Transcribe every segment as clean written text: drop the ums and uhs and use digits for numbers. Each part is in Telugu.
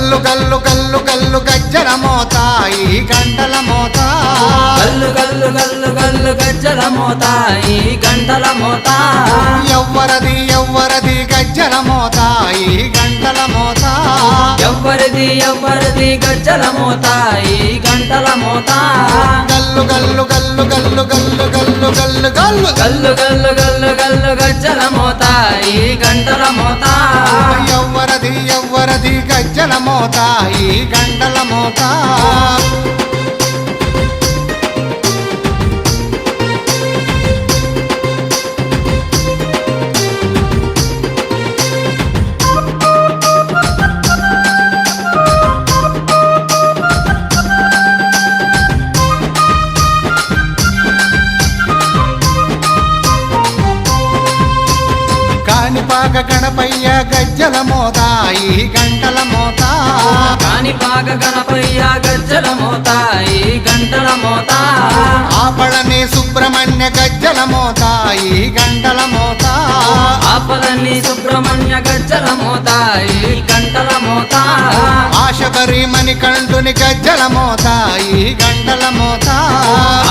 గల్లు గల్లు గల్లు గల్లు గజ్జల మోత ఈ గంటల మోత గల్లు గల్లు గల్లు గల్లు గజ్జల మోత ఈ గంటల మోత ఎవ్వరది ఎవ్వరది గజ్జల మోత ఈ గంటల మోత ఎవ్వరిది ఎవ్వరిది గజ్జల మోత ఈ గంటల మోత గల్లు గల్లు గల్లు గల్లు గల్లు గల్లు గల్లు గల్లు గల్లు గల్లు గల్లు గల్లు గజ్జల మోత ఈ గంటల మోత ఎవ్వరది ఎవ్వరది గజ్జల మోత ఈ గంటల మోత కాణిపాక గణపయ్య గజ్జల మోత ఈ గంటల మోత కాణిపాక గణపయ్య గజ్జల మోత ఈ గంటల మోత ఆపళని సుబ్రహ్మణ్య గజ్జల మోత ఈ గంటల మోత ఆపలని సుబ్రహ్మణ్య గజ్జల మోత ఈ గంటల మోత ఆశబరి మణికంఠుని గజ్జల మోత ఈ గంటల మోత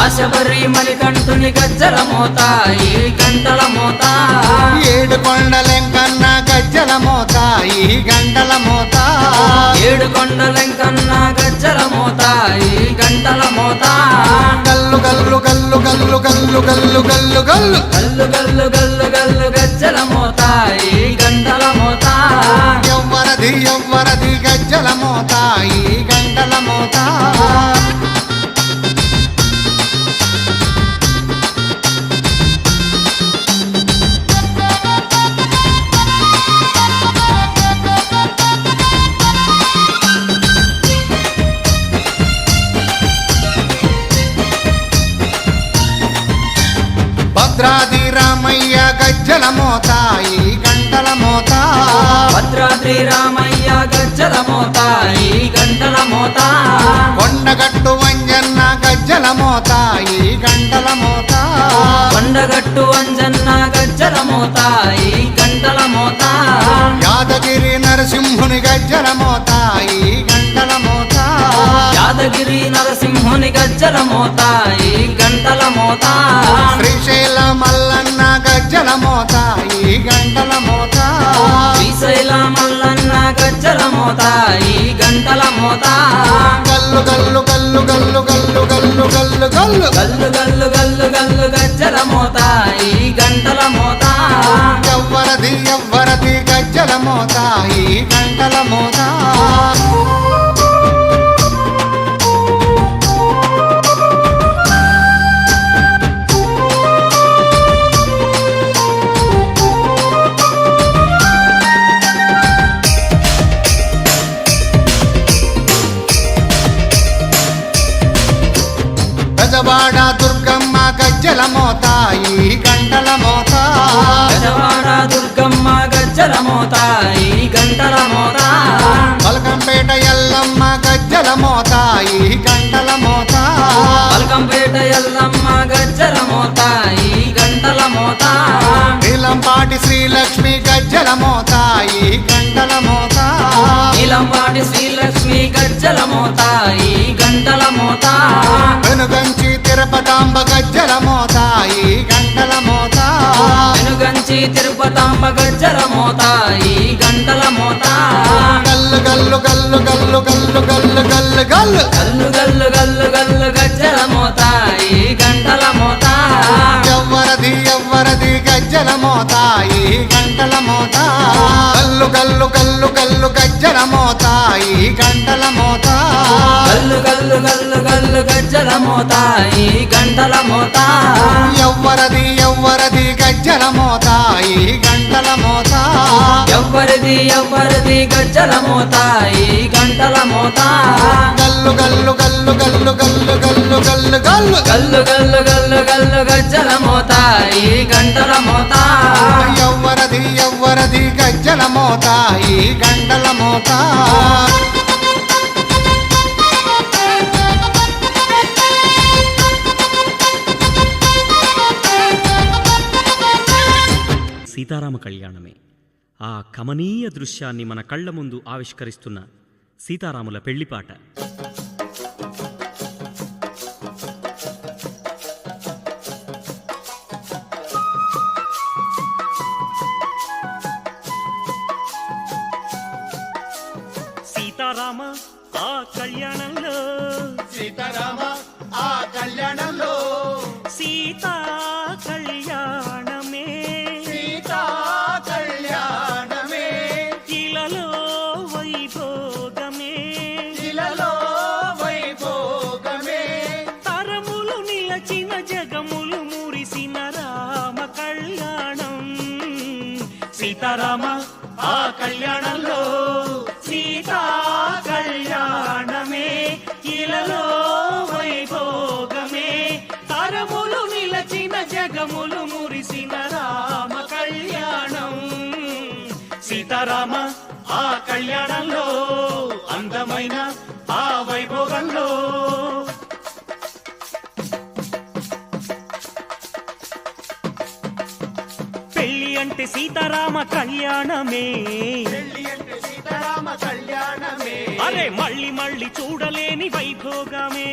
ఆశబరి మణికంఠుని గజ్జల మోత ఈ గంటల మోత ఏడు కొండలెంకన్న గజ్జల మోత ఈ గంటల మోత ఏడు కొండలెంకన్న గజ్జల మోత ఈ గంటల మోత గల్లు గల్లు గల్లు గల్లు గల్లు గల్లు గల్లు గల్లు గల్లు గల్లు గల్లు గల్లు గజ్జల మోత ఈ గంటల మోత ఎవ్వరది ఎవ్వరది గజ్జల మోత ఈ గంటల మోత భద్రాది రామయ్య గజ్జల మోత ఈ గంటల మోత భద్రాద్రి రామయ్య గజ్జల మోత ఈ గంటల మోత కొండగట్టు వంజన్న గజ్జల మోత ఈ గంటల మోత కొండగట్టు అంజన్న గజ్జల మోత ఈ గంటల మోత యాదగిరి నరసింహుని గజ్జల మోత ఈ గంటల మోత యాదగిరి నరసింహుని గజ్జల మోత ఈ గంటల మోత శ్రీశైల మల్లన్న గజ్జల మోత ఈ గంటల మోత శ్రీశైల మల్లన్న గజ్జల మోత ఈ గంటల మోత గల్లు గల్లు గల్లు గల్లు గల్లు గల్లు గల్లు గల్లు గల్లు గల్లు గల్లు గల్లు గజ్జల మోత ఈ గంటల మోత ఎవ్వరది ఎవ్వరది గజ్జల మోత ఈ గంటల మోత గజవాడ దుర్గమ్మ గజ్జల మోత ఈ గంటల మోత గజవాడ దుర్గమ్మ గజ్జల మోత ఈ గంటల మోత పలకంపేట ఎల్లమ్మ గజ్జల మోత ఈ గంటల మోత పలకంపేట ఎల్లమ్మ గజ్జల మోత ఈ గంటల మోత నీలంపాటి శ్రీలక్ష్మి గజ్జల మోత ఈ గంటల మోత నీలంపాటి శ్రీలక్ష్మి గజ్జల మోత ఈ గంటల మోత వెనుగంచి తిరుపతాంబ గజ్జల మోత ఈ గంటల మోత వెనుగంచి తిరుపతాంబ గజ్జల మోత ఈ గంటల మోత గల్లు గల్లు గల్లు గల్లు గల్లు గల్లు గల్లు గల్లు గల్లు గల్లు గల్లు గల్లు గజ్జల మోత ఈ గంటల మోత ఎవ్వరది ఎవ్వరది గజ్జల మోత ఈ గంటల మోత గల్లు గల్లు గల్లు గల్లు గజ్జల మోత ఈ గంటల మోత గల్లు గల్లు గల్లు గల్లు గజ్జల మోత ఈ గంటల మోత ఎవ్వరది ఎవ్వరది గజ్జల మోత ఈ గంటల మోత ఎవ్వరిది ఎవ్వరిది గజ్జల మోత ఈ గంటల మోత గల్లు గల్లు గల్లు గల్లు గల్లు గల్లు గల్లు గల్లు గల్లు గల్లు గల్లు గల్లు గజ్జల మోత ఈ గంటల మోత ఎవ్వరది ఎవ్వరది గజ్జల మోత ఈ గంటల మోత సీతారామ కళ్యాణమే ఆ కమనీయ దృశ్యాన్ని మన కళ్ళ ముందు ఆవిష్కరిస్తున్న సీతారాముల పెళ్లిపాట. సీతారామ ఆ కళ్యాణంలో, సీతారామ ఆ కళ్యాణంలో, సీతా కళ్యాణమే, సీతా కళ్యాణమే, ఇలలో వైభోగమే, ఇలలో వైభోగమే, తరములు నిలచిన జగములు మురిసిన రామ కళ్యాణం. సీతారామ ఆ కళ్యాణంలో, సీతా కళ్యాణమే, ఇలలో వైభోగమే, తరములు నిలచిన జగములు మురిసిన రామ కళ్యాణం. సీతారామ ఆ కళ్యాణంలో, అందమైన ఆ వైభోగంలో. పెళ్లి అంటే సీతారామ కళ్యాణమే, పెళ్లి అంటే సీతారామ కళ్యాణమే, అరే మళ్ళీ మళ్ళీ చూడలేని వైభోగమే,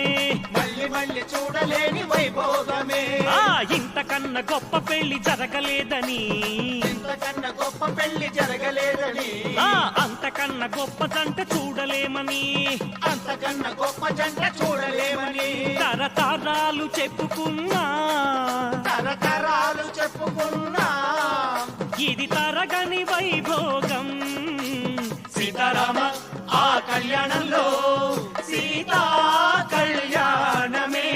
మళ్ళీ మళ్ళీ చూడలేని వైభోగమే, ఆ ఇంతకన్నా గొప్ప పెళ్లి జరగలేదని, ఇంతకన్నా గొప్ప పెళ్లి జరగలేదని, ఆ అంతకన్నా గొప్ప జంట చూడలేమని, అంతకన్నా గొప్ప జంట చూడలేమని, తరతరాలు చెప్పుకున్నా, తరతరాలు చెప్పుకున్నా, ఇది తరగని వైభోగం. సీతారామ ఆ కళ్యాణంలో, సీతా కళ్యాణమే,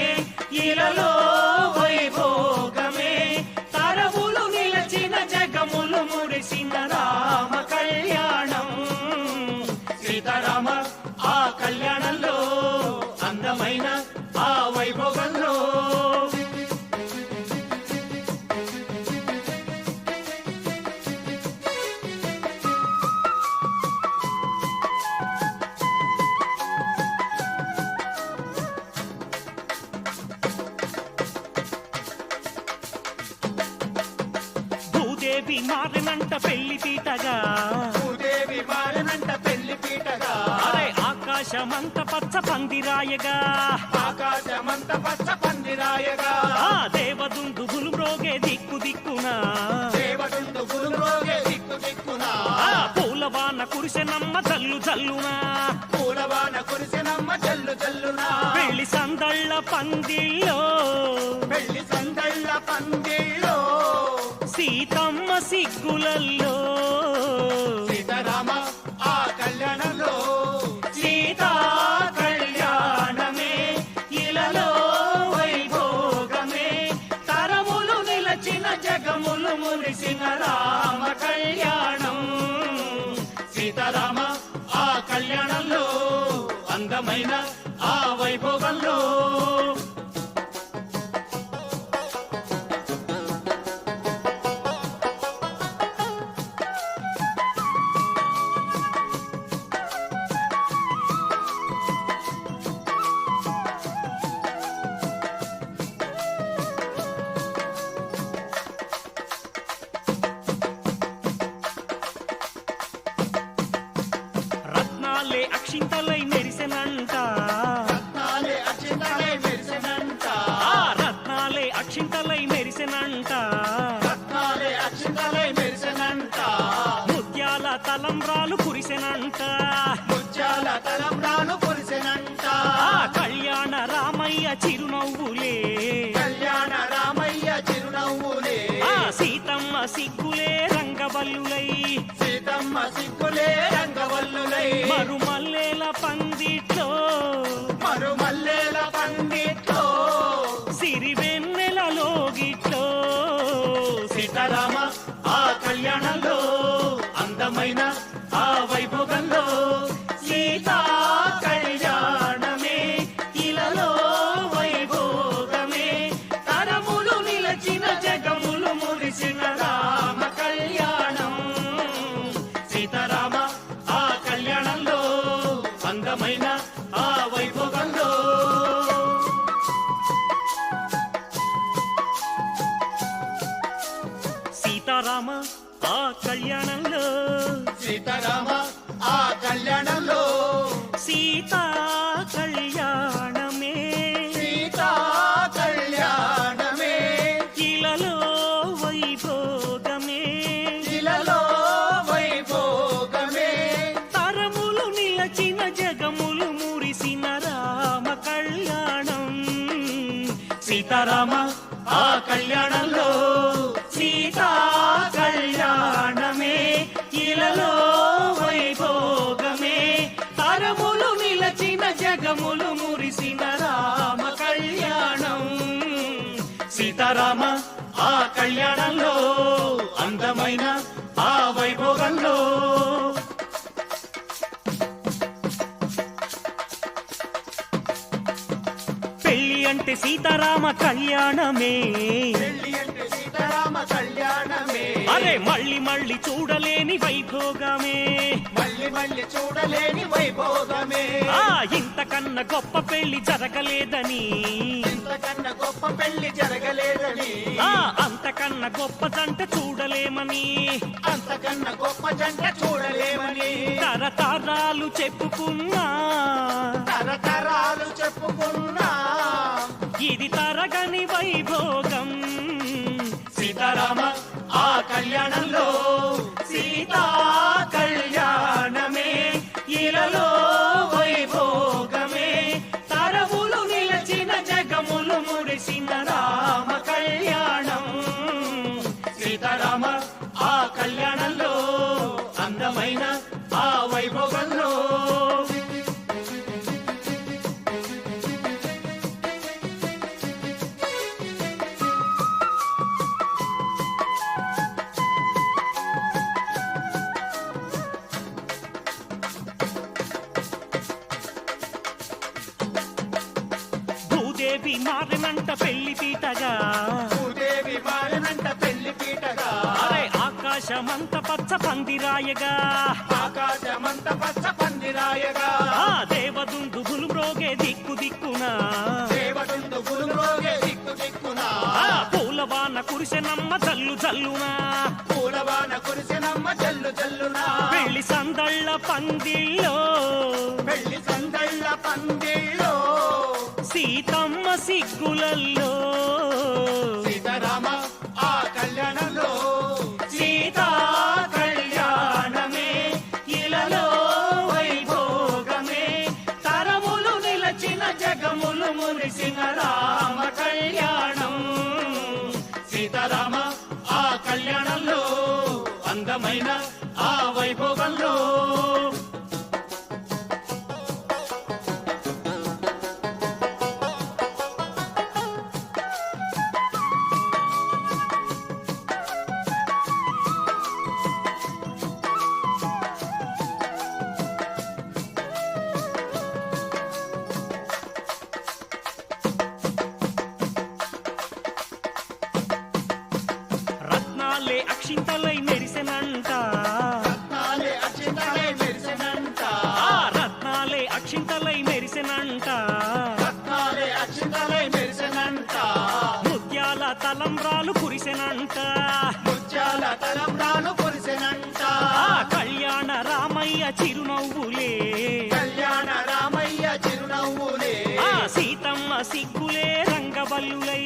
ఇలలో వైభోగమే, తరములు నిలచిన జగములు మురిసిన రామ కళ్యాణం. సీతారామ ఆ కళ్యాణంలో, అందమైన ఆ వైభోగంలో. భూదేవి మారినంట పెళ్లి పీటగా, భూదేవి మారినంట పెళ్లి పీటగా, అరే ఆకాశమంత పచ్చ పందిరాయగా, ఆకాశమంత పచ్చ పందిరాయగా, ఆ దేవదుందుబులు మ్రోగే దిక్కు దిక్కునా, దేవదుండు గురుమ్రోగే దిక్కు దిక్కునా, ఆ పూలవాన కురిసెనమ్మ జల్లు జల్లునా, పూలవాన కురిసినమ్మ జల్లు జల్లునా, పెళ్లి సందళ్ళ పందిళ్ళో, పెళ్లి సందళ్ళ పందిళ్ళో, సీతమ్మ సిగ్గులల్లో. సీతారామ ఆ కళ్యాణంలో, సీతా కళ్యాణమే, ఇలలో వైభోగమే, తరములు నిలచిన జగములు మురిసిన రామ కళ్యాణం. సీతారామ ఆ కళ్యాణంలో, అందమైన ఆ వైభోగంలో. రత్నాలే అక్షింతలై మెరిసెనంట, రత్నాలే అక్షింతలై మెరిసెనంట, ఆ రత్నాలే అక్షింతలై మెరిసెనంట, రత్నాలే అక్షింతలై మెరిసెనంట, ముత్యాల తలంబ్రాలు కురిసెనంట, ముత్యాల తలంబ్రాలు కురిసెనంట, ఆ కళ్యాణ రామయ్య చిరునవ్వులే, కళ్యాణ రామయ్య చిరునవ్వులే, ఆ సీతమ్మ సిగ్గులే రంగవల్లులై, సీతమ్మ సిగ్గులే రంగవల్లులై, మరుమల్లేల పందిట్లో, మరుమల్లేల పండిట్లో, సిరివెన్నెలలో గిట్లో. సీతారామ ఆ కళ్యాణంలో, అందమైన ఆ వైభోగంలో. సీతా కళ్యాణమే, ఇలలో వైభోగమే, తరములు నిలచిన జగములు మురిసిన రామ కళ్యాణం. సీతారామ ఆ కళ్యాణంలో, అందమైన ఆ వైభోగంలో. సీతారామ ఆ కళ్యాణంలో, సీతారామ ఆ కళ్యాణంలో, సీతా కళ్యాణమే సీతా కళ్యాణమే ఇలలో వైభోగమే ఇలలో వైభోగమే తరములు నిలచిన జగములు మురిసిన రామ కళ్యాణం సీతారామ ఆ కళ్యాణంలో సీతా కళ్యాణమే ఇలలో వైభోగమే తరములు నిలచిన జగములు మురిసిన రామ కళ్యాణం సీతారామ ఆ కళ్యాణంలో అందమైన ఆ వైభోగంలో పెళ్లి అంటే సీతారామ కళ్యాణమే పెళ్లి అంటే సీతారామ కళ్యాణమే అరే మళ్ళీ మళ్ళీ చూడలేని వైభోగమే మళ్ళీ మళ్ళీ చూడలేని వైభోగమే ఆ ఇంతకన్నా గొప్ప పెళ్లి జరగలేదని ఇంతకన్నా గొప్ప పెళ్లి జరగలేదని ఆ అంతకన్నా గొప్ప జంట చూడలేమని అంతకన్నా గొప్ప జంట చూడలేమని తరతరాలు చెప్పుకున్నా తరతరాలు చెప్పుకున్నా ఇది తరగని వైభోగం సీతారామ ఆ కళ్యాణంలో సీతా కళ్యాణమే ఇలలో వైభోగమే తరములు నిలచిన జగములు మురిసిన రామ కళ్యాణం సీతారామ ఆ కళ్యాణంలో అందమైన ఆ వైభోగంలో భూదేవి మారినంట పెళ్లి పీటగా భూదేవి మారినంట పెళ్లి పీటగా అరే ఆకాశమంత పచ్చ పందిరాయగా ఆకాశమంత పచ్చ పందిరాయగా ఆ దేవదుందుగులు మ్రోగే దిక్కు దిక్కునా దేవదుందు గురురోగే దిక్కు దిక్కునా ఆ పూలవాన కురిసెనమ్మ జల్లు జల్లునా పూలవాన కురిసినమ్మ జల్లు జల్లునా పెళ్లి సందళ్ళ పందిళ్ళో పెళ్లి సందళ్ళ పందిళ్ళో సీతమ్మ సిగ్గులల్లో సీతారామ ఆ కళ్యాణంలో సీతా కళ్యాణమే ఇలలో వైభోగమే తరములు నిలచిన జగములు మురిసిన రామ కళ్యాణం సీతారామ ఆ కళ్యాణంలో అందమైన ఆ వైభోగంలో రత్నాలే అక్షింతలై మెరిసెనంట రత్నాలే అక్షింతలై మెరిసెనంట ఆ రత్నాలే అక్షింతలై మెరిసెనంట రత్నాలే అక్షింతలై మెరిసెనంట ముత్యాల తలంబ్రాలు కురిసెనంట ముత్యాల తలంబ్రాలు కురిసెనంట ఆ కళ్యాణ రామయ్య చిరునవ్వులే కళ్యాణ రామయ్య చిరునవ్వులే ఆ సీతమ్మ సిగ్గులే రంగవల్లులై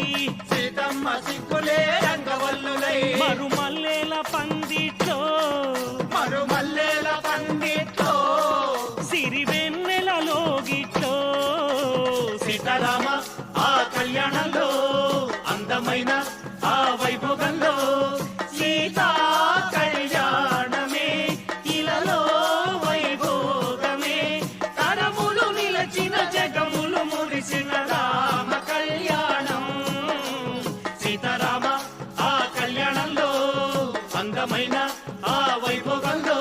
సీతమ్మ సిగ్గులే రంగవల్లులై మరుమల్లేల పందిట్లో మరుమల్లేల పండిట్లో సిరివెన్నెలలో గిట్లో సీతారామ ఆ కళ్యాణంలో అందమైన ఆ వైభోగంలో సీతా కళ్యాణమే ఇలలో వైభోగమే తరములు నిలచిన జగములు మురిసిన రామ కళ్యాణం సీతారామ ఆ కళ్యాణంలో అందమైన ఆ వైభోగంలో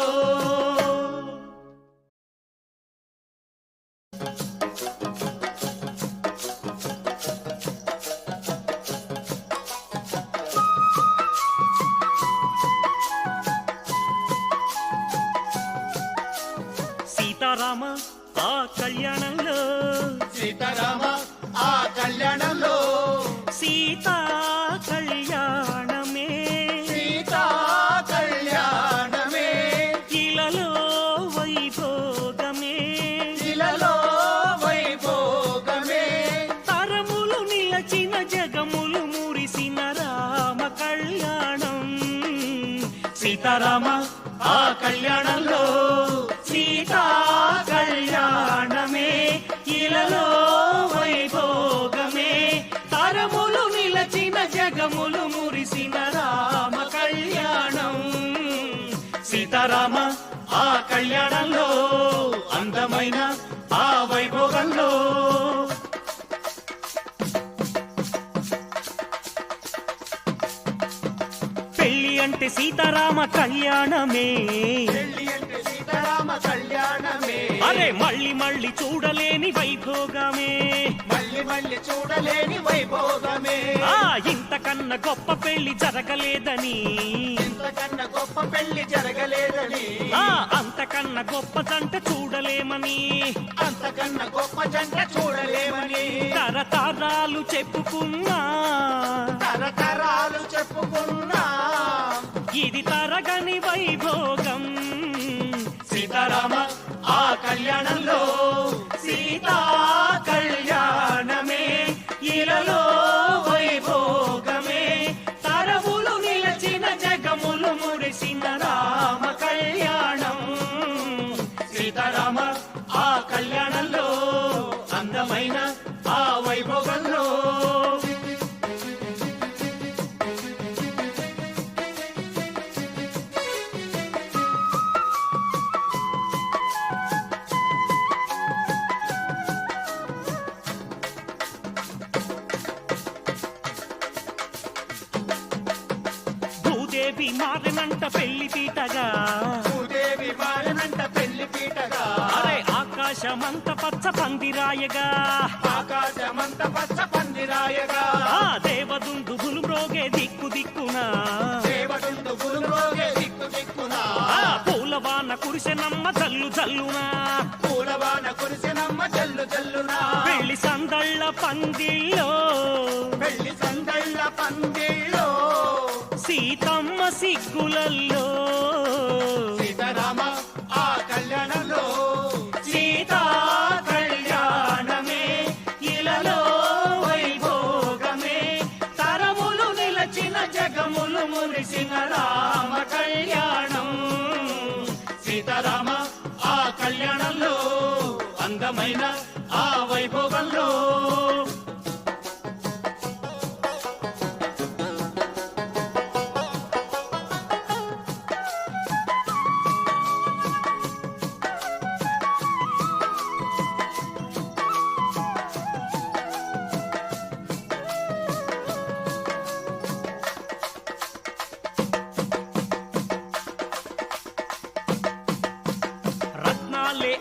సీతారామ ఆ కళ్యాణంలో సీతారామ ఆ కళ్యాణంలో సీతా కళ్యాణమే సీతా కళ్యాణమే ఇలలో వైభోగమే ఇలలో సీతారామ ఆ కళ్యాణంలో సీతా కళ్యాణమే ఇలలో వైభోగమే తరములు నిలచిన జగములు మురిసిన రామ కళ్యాణం సీతారామ ఆ కళ్యాణంలో అందమైన ఆ వైభోగంలో పెళ్లి అంటే సీతారామ కళ్యాణమే అరే మళ్ళీ మళ్ళీ చూడలేని వైభోగమే ఆ ఇంతకన్నా గొప్ప పెళ్లి జరగలేదని ఆ అంతకన్నా గొప్ప జంట చూడలేమని తరతరాలు చెప్పుకున్నా ఇది తరగని వైభోగం సీతారామ ఆ కళ్యాణంలో సీతా కళ్యాణమే ఇలలో వైభోగమే తరములు నిలచిన జగములు మురిసిన రామ కళ్యాణం సీతారామ ఆ కళ్యాణంలో అందమైన ఆ వైభోగంలో భూదేవి మారనంట పెళ్లి పీటగా అరే ఆకాశమంత పచ్చ పందిరాయగా ఆ దేవదుందుగులు మ్రోగే దిక్కు దిక్కునా ఆ పూలవాన కురిసెనమ్మ జల్లు జల్లునా పెళ్లి సందళ్ళ పందిళ్ళో సీతమ్మ సిగ్గులల్లో సీతారామ ఆ కళ్యాణంలో సీతా కళ్యాణమే ఇలలో వైభోగమే తరములు నిలచిన జగములు మురిసిన రామ కళ్యాణం సీతారామ ఆ కళ్యాణంలో అందమైన ఆ వైభోగంలో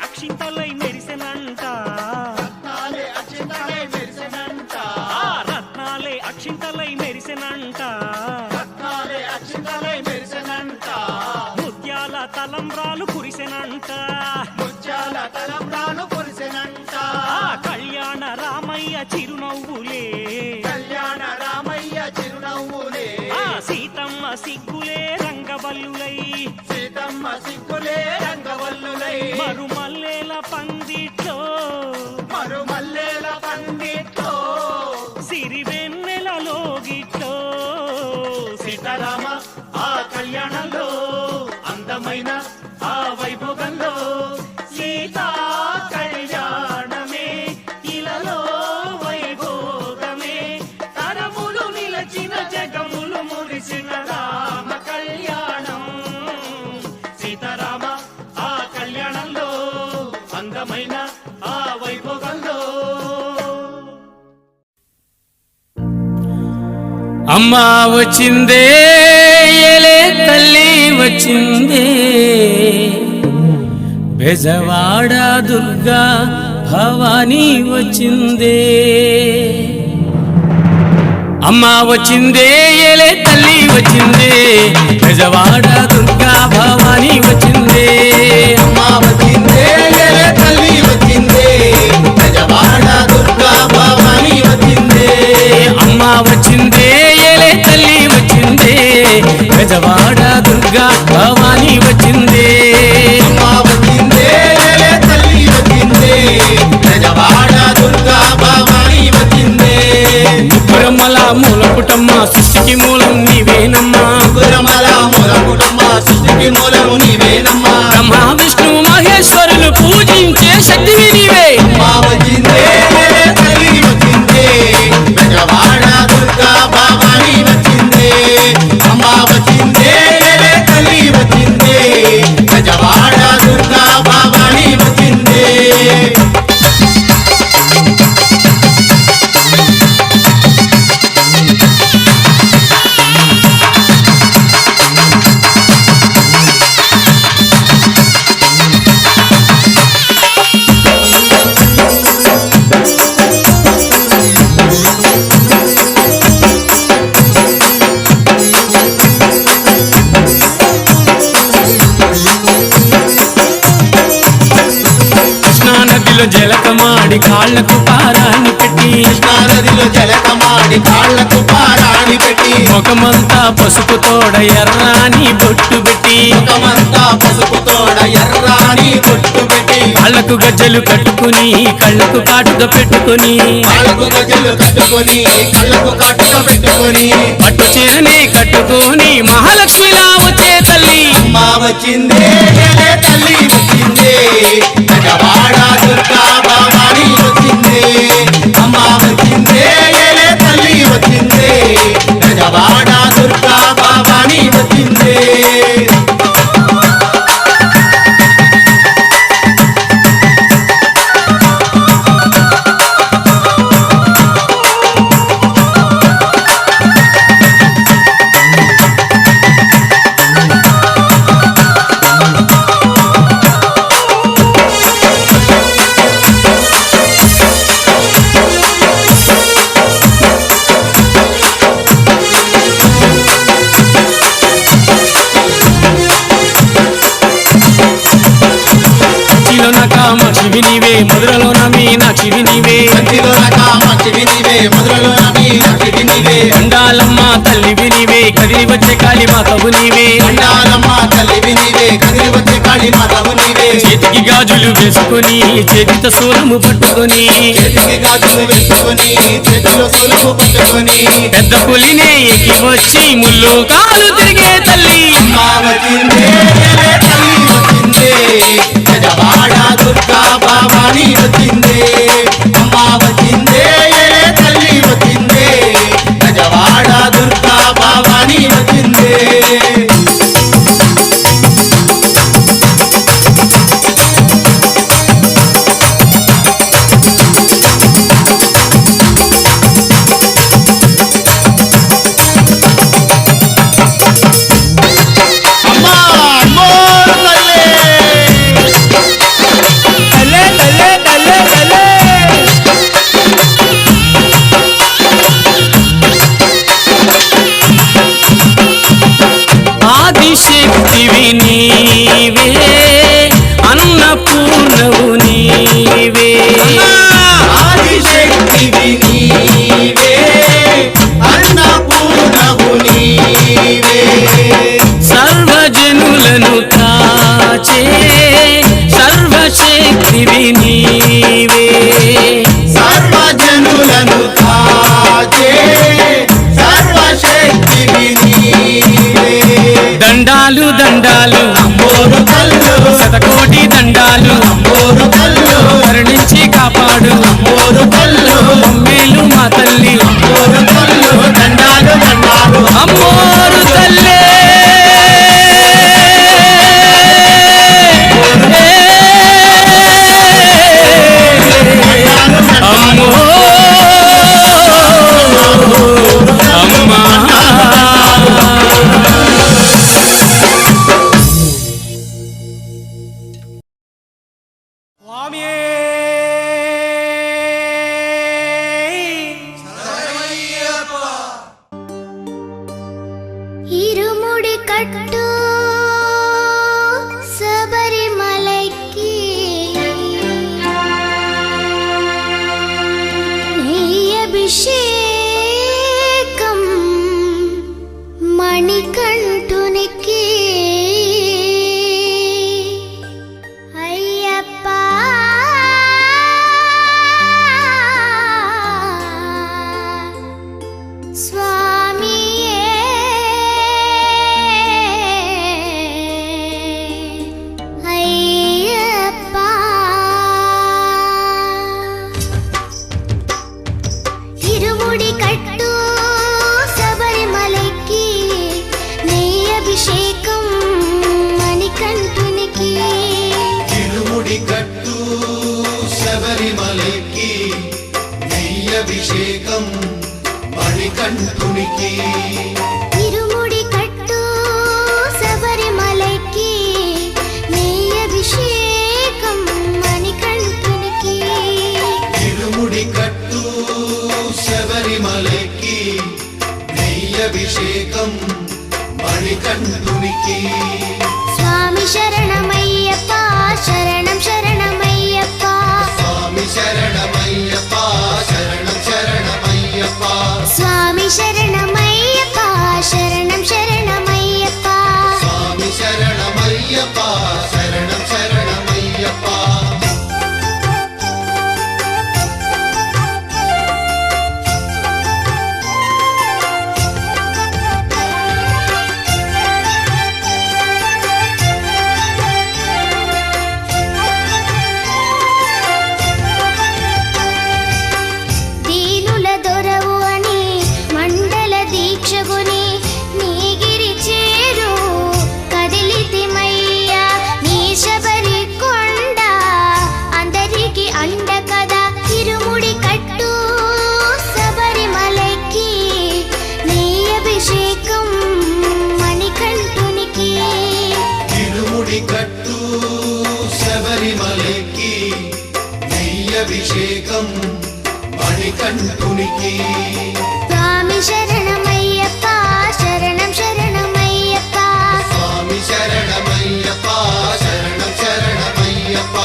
అక్షింతలై మెరిసెనంట ఆ రత్నాలే అక్షింతలై మెరిసెనంట ముత్యాల తలంబ్రాలు కురిసెనంట ఆ కళ్యాణ రామయ్య చిరునవ్వులే ఆ సీతమ్మ సిగ్గులే రంగవల్లులై మరుమల్లేల పందిట్లో సిరివెన్నెలలో గిట్లో సీతారామ ఆ కళ్యాణంలో అందమైన ఆ వైభోగంలో సీతా కళ్యాణమే ఇలలో వైభోగమే తరములు నిలచిన జగములు మురిసిన రామ కళ్యాణం సీతారామ ఆ కళ్యాణంలో అందమైన ఆ వైభోగంలో అమ్మా వచ్చిందే ఏలే తల్లి వచ్చిందే బెజవాడ దుర్గా భవానీ వచ్చిందే అమ్మా వచ్చిందే ఏలే తల్లి వచ్చిందే బెజవాడ దుర్గా భవానీ వచ్చిందే అమ్మా వచ్చిందే ఏలే తల్లి వచ్చిందే బెజవాడ దుర్గా భవానీ వచ్చిందే అమ్మా వచ్చిందే ఏలే తల్లి వచ్చిందే బెజవాడ దుర్గా భవానీ వచ్చిందే అమ్మా వచ్చిందే ఏలే తల్లి వచ్చిందే బెజవాడ దుర్గా భవానీ వచ్చిందే ముగ్గురమ్మల మూల పుటమ్మ సృష్టికి మూలం నీవేనమ్మా ముగ్గురమ్మల మూల పుటమ్మ సృష్టి నీవేనమ్మా బ్రహ్మ విష్ణు మహేశ్వరులు పూజించే శక్తివి నీవే అమ్మా వచ్చిందే తల్లి వచ్చిందే బెజవాడ దుర్గా భవాని వచ్చిందే అమ్మా వచ్చిందే తల్లి వచ్చిందే బెజవాడ దుర్గా భవాని వచ్చిందే కృష్ణా నదిలో జలకమాడి కాళ్లకు పారాన్ని పెట్టి కృష్ణానదిలో జలకమాడి కాళ్లకు పారాణి పెట్టి ముఖమంతా పసుపు తోడ ఎర్రాని బొట్టు పెట్టి ముఖమంతా పసుపు తోడ ఎర్రాని బొట్టు పెట్టి కాళ్ళకు గజ్జలు కట్టుకుని కళ్ళకు కాటుక పెట్టుకుని కాళ్ళకు గజలు కట్టుకొని కళ్ళకు కట్టుక పెట్టుకొని పట్టు చీరని కట్టుకుని మహాలక్ష్మిలా వచ్చే తల్లి అమ్మా వచ్చిందే తల్లి వచ్చిందే బెజవాడ దుర్గా భవాని వచ్చిందే అమ్మా వచ్చిందే తల్లి వచ్చిందే బెజవాడ దుర్గా భవాని వచ్చిందే కంచిలో నా కామాక్షివి నీవే మధురలో నా మీనాక్షివి నీవే కంచిలో కామాక్షివి నీవే మధురలో మీనాక్షివి నీవే అండాలమ్మ తల్లివి నీవే కదిలి వచ్చే కాళీమాతవు నీవే అండాలమ్మ తల్లివి నీవే కదిలి వచ్చే కాళీమాతవు నీవే చేతికి గాజులు వేసుకొని చేతితో సూలము పట్టుకొని చేతికి గాజులు వేసుకొని చేతిలో సొలుపు పట్టుకొని పెద్ద పులినే ఎక్కి వచ్చి ముళ్ళు కాలు తిరిగే తల్లి అమ్మా వచ్చిందే తల్లి వచ్చిందే బెజవాడ దుర్గా భవాని వచ్చిందే అమ్మా వచ్చిందే తల్లి వచ్చిందే బెజవాడ దుర్గా భవాని వచ్చిందే అమ్మా అమ్మోరు కంఠునికి ఇరుముడి కట్టు శబరిమలకి నెయ్యి అభిషేకం మణికంఠునికి ఇరుముడి కట్టు శబరిమలకి నెయ్యభిషేకం మణికంఠునికి స్వామి శరణమయ్యప్ప శరణం శరణమయ్యప్ప స్వామి శరణమయ్యప్ప శరణం శరణమయ్యప్ప స్వామి శరణమయ్యప్ప శరణం శరణమయ్యప్ప స్వామి శరణమయ్యప్ప శరణం శరణమయ్యప్ప దీనుల దొరవు అని మండల దీక్షగుని నీగిరి చేరు కదిలితిమయ్యా నీ శబరి కొండ అందరికి అండ కదా ఇరుముడి కట్టు శబరిమలకి నీ అభిషేకం మణికంఠునికి ఇరుముడి కట్టు శబరిమలకి నెయ్యభిషేకం మణికంఠునికి స్వామి శరణమయ్యప్ప శరణం శరణమయ్యప్ప స్వామి శరణమయ్యప్ప శరణం శరణమయ్యప్ప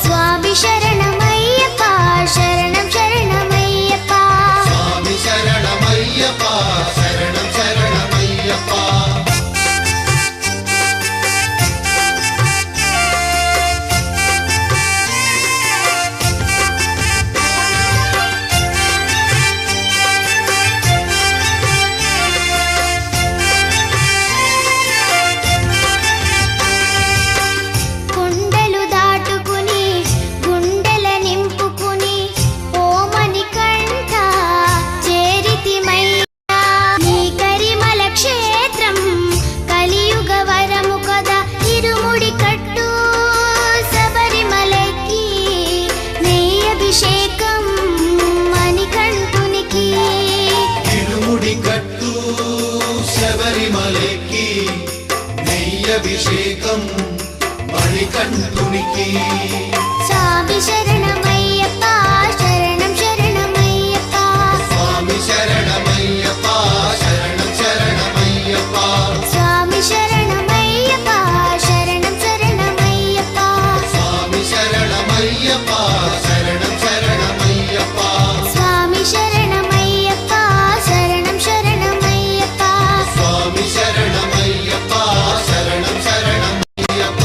స్వామి శరణమయ్యప్ప శరణం శరణమయ్యప్ప స్వామి శరణమయ్యప్ప శరణం శరణమయ్యప్ప కొండలు దాటుకుని గుండెల నింపుకుని ఓమని కంఠ చేరితిమయ్యా నీ కరిమల క్షేత్రం కలియుగ వరము కదా ఇరుముడి కట్టు శబరిమలకి నీ అభిషేకం మణికంఠునికి ఇరుముడి కట్టు శబరిమలకి నెయ్యభిషేకం మణికంఠునికి స్వామి శరణమయ్యప్ప శరణం శరణమయ్యప్ప స్వామి శరణమయ్యప్ప శరణం శరణమయ్యప్ప స్వామి శరణమయ్యప్ప శరణం శరణమయ్యప్ప స్వామి శరణమయ్యప్ప శరణం శరణమయ్యప్ప స్వామి శరణమయ్యప్ప శరణం శరణమయ్యప్ప స్వామి శరణమయ్యప్ప శరణం శరణమయ్యప్ప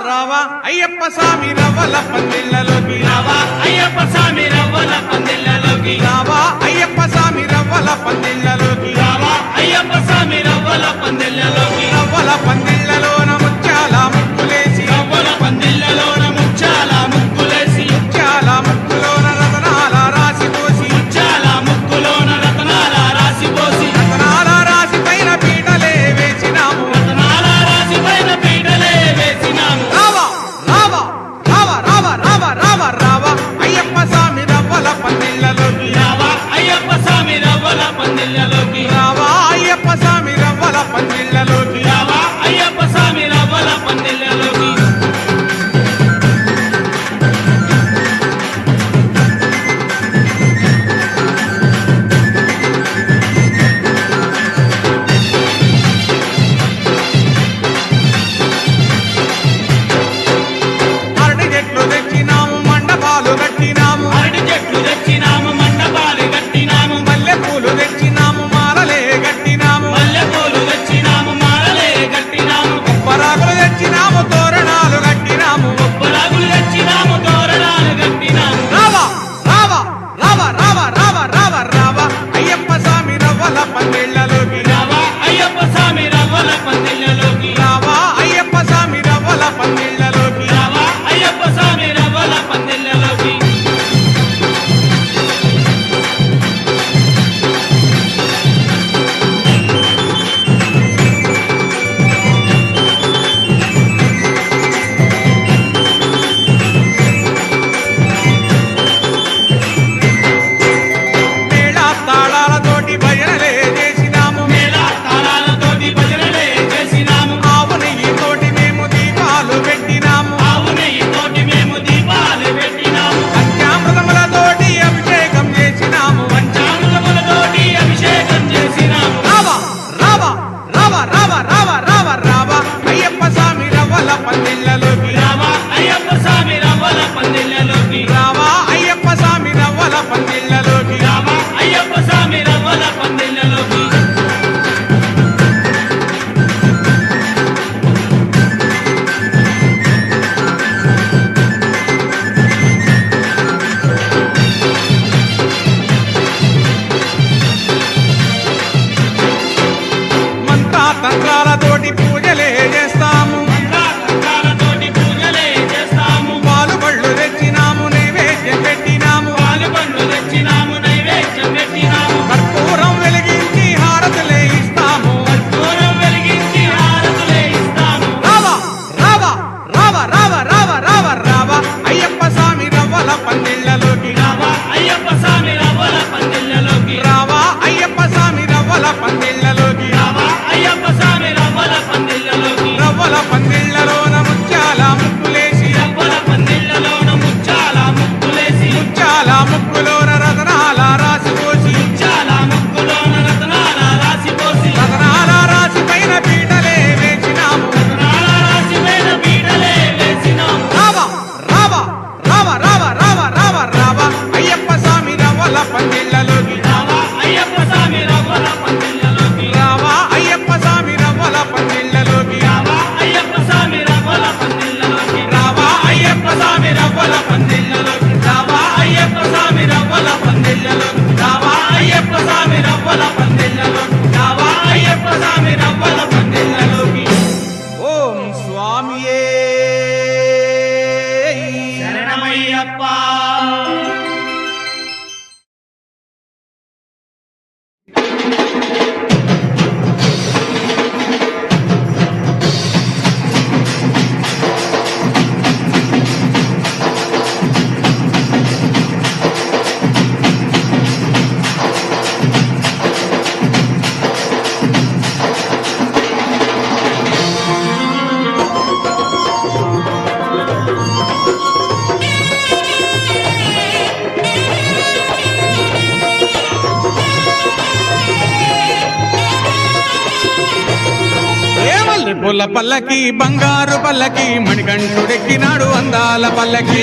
రావా అయ్యప్ప స్వామి రవ్వల పందిళ్ళలోకి రావా అయ్యప్ప స్వామి రవ్వల పందిళ్ళలోకి రావా అయ్యప్ప స్వామి రవ్వల పందిళ్ళలోకి రావా అయ్యప్ప స్వామి రవ్వల పందిళ్ళలోకి రవ్వల పందిళ్ళలోన ముత్యాల ముక్కులేసి రవ్వల పందిళ్ళలోన ముచ్చాల ముక్కులేసి ముత్యాల ముక్కులోన రతనాల రాసి పోసి ముచ్చాల ముక్కులోన రతనాల రాసిపోసి రతనాల రాసి పైన పీటలే వేసినాము రతనాల రాసి పైన పీటలే వేసినాము రావా రావా రావా రావా రావా రావా రావా అయ్యప్ప స్వామి రవ్వల పందిళ్ళలోకి రావా అయ్యప్ప స్వామి రవ్వల పందిళ్ళలోకి రావా అయ్యప్ప స్వామి రవ్వల పందిళ్ళలోకి రావా అయ్యప్ప స్వామి రవ్వల పందిళ్ళలోకి అరటి చెట్లు తెచ్చినాము మండపాలు కట్టినాము అరటి చెట్లు తెచ్చినాము మండపాలు కట్టినాము మల్లె పూలు తెచ్చినాము మాల స్వామి రవ్వల పందిళ్ళలోకి రావా అయ్యప్ప స్వామి రవ్వల పందిళ్ళలోకి రావా అయ్యప్ప స్వామి రవ్వల పందిళ్ళలోకి రావా అయ్యప్ప స్వామి రవ్వల పందిళ్ళలోకి రవ్వల పందిళ్ళలోన ముత్యాల ముక్కులేసి రవ్వల పందిళ్ళలోన ముచ్చాల ముక్కులేసి ముత్యాల ముక్కులోన రతనాల రాసిపోసి ముచ్చాల ముక్కులోన రత్నాల రాసిపోసి రతనాల రాసి పైన పీటలే వేసినాము రత్నాల రాసి మీద పీటలే వేసినాము రావా రావా రావా రావా రావా రావా రావా అయ్యప్ప స్వామి రవ్వల పందిళ్ళలోకి రావా అయ్యప్ప స్వామి రవ్వల పందిళ్ళలోకి రావా అయ్యప్ప స్వామి రవ్వల పందిళ్ళలోకి రావా అయ్యప్ప స్వామి రవ్వల పందిళ్ళలోకి రావా అయ్యప్ప స్వామి రవ్వల పందిళ్ళలోకి రావా అయ్యప్ప స్వామి రవ్వల పందిళ్ళలోకి రావా అయ్యప్ప స్వామి రవ్వల పందిళ్ళలోకి రావా అయ్యప్ప స్వామి రవ్వల పందిళ్ళలోకి ఓం స్వామియే శరణమయ్యప్ప ఏమల్లి పుల్ల పల్లకి బంగారు పల్లకి మణికంఠుడెక్కినాడు అందాల పల్లకి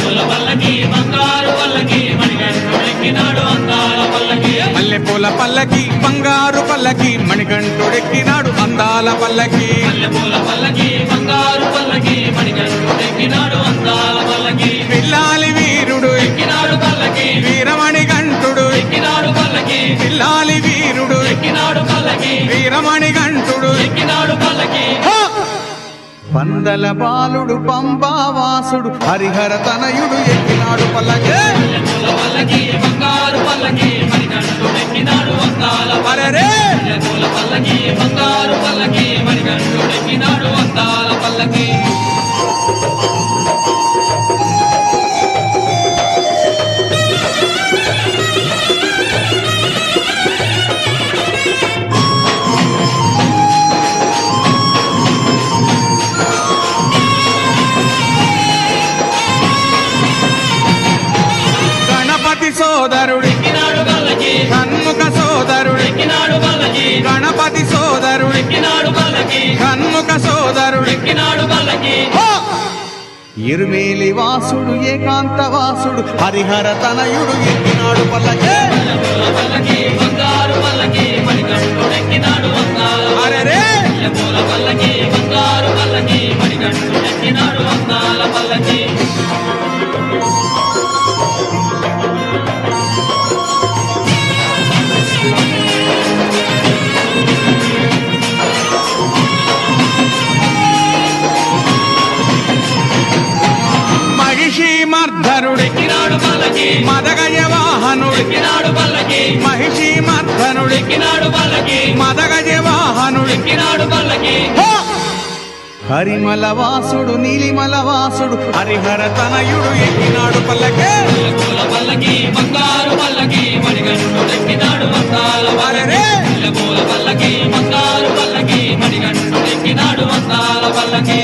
పూల పల్లకి బంగారు పల్లకి మణికంఠుడెక్కినాడు అందాల పల్లకి మల్లె పూల పల్లకి బంగారు పల్లకి మణికంఠుడెక్కినాడు అందాల పల్లకి పూల పల్లకి బంగారు పల్లకి మణికంఠుడెక్కినాడు అందాల పల్లకి పిల్లాలి వీరుడు ఎక్కినాడు పల్లకి వీరమణికంఠుడు ఎక్కినాడు పల్లకి పిల్లాలి వీరుడు ఎక్కినాడు పల్లకి వీరమణికంఠుడు ఎక్కినాడు పల్లకి పందల బాలుడు పంబావాసుడు హరిహర తనయుడు ఎక్కినాడు పల్లకి పూల పల్లకి బంగారు పల్లకి మణికంఠుడెక్కినాడు అందాల అరెరే పూల పల్లకి బంగారు పల్లకి మణికంఠుడెక్కినాడు అందాల పల్లకి గణపతి సోదరుడు ఎక్కినాడు పల్లకి షణ్ముఖ సోదరుడు ఎక్కినాడు పల్లకి గణపతి సోదరుడు ఎక్కినాడు పల్లకి షణ్ముఖ సోదరుడు ఎక్కినాడు పల్లకి ఇరుమేలి వాసుడు ఏకాంత వాసుడు హరిహర తనయుడు ఎక్కినాడు పల్లకి పూల పల్లకి బంగారు పల్లకి మణికంఠుడెక్కినాడు అందాల అరెరే పూల పల్లకి బంగారు పల్లకి మణికంఠుడెక్కినాడు అందాల పల్లకి మహిషి మర్ధనుడు ఎక్కినాడు పల్లకి మదగజ వాహనుడు ఎక్కినాడు పల్లకి మహిషి మర్ధనుడు ఎక్కినాడు పల్లకి మదగజ వాహనుడు ఎక్కినాడు పల్లకి హరిమల వాసుడు నీలిమల వాసుడు హరిహర తనయుడు ఎక్కినాడు పల్లకే పూల పల్లకి బంగారు పల్లకి మణికంఠుడెక్కినాడు అందాల అరెరే పూల పల్లకి బంగారు పల్లకి మణికంఠుడెక్కినాడు అందాల పల్లకి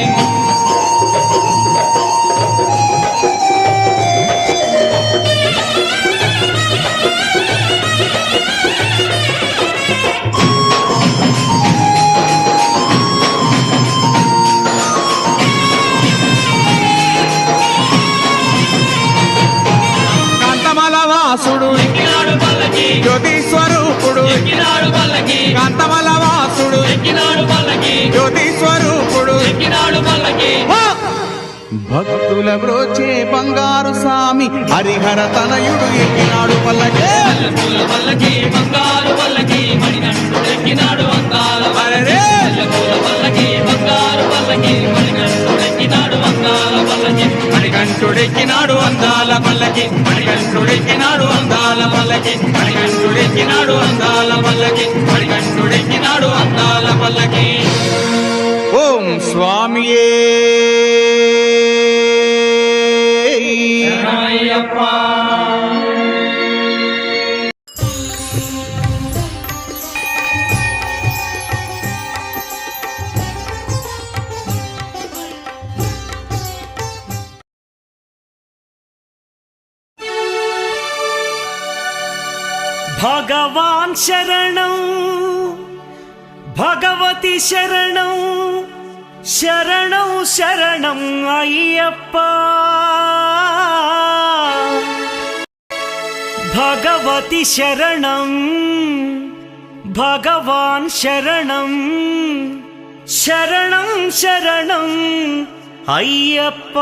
కాంతమల వాసుడు ఎక్కినాడు పల్లకి జ్యోతి స్వరూపుడు ఎక్కినాడు పల్లకి కాంతమల వాసుడు ఎక్కినాడు పల్లకి జ్యోతి స్వరూపుడు ఎక్కినాడు పల్లకి భక్తుల బ్రోచే బంగారు స్వామి హరిహర తనయుడు ఎక్కినాడు పల్లకే పూల పల్లకి బంగారు పల్లకి మణికంఠుడెక్కినాడు అందాల అరెరే పూల పల్లకి బంగారు పల్లకి మణికంఠుడెక్కినాడు అందాల పల్లకి మణికంఠుడెక్కినాడు అందాల పల్లకి మణికంఠుడెక్కినాడు అందాల పల్లకి మణికంఠుడెక్కినాడు అందాల పల్లకి మణికంఠుడెక్కినాడు అందాల పల్లకి ఓం స్వామియే భగవాన్ శరణం భగవతి శరణం శరణం శరణం అయ్యప్ప భగవతి శరణం భగవాన్ శరణం శరణం శరణం అయ్యప్ప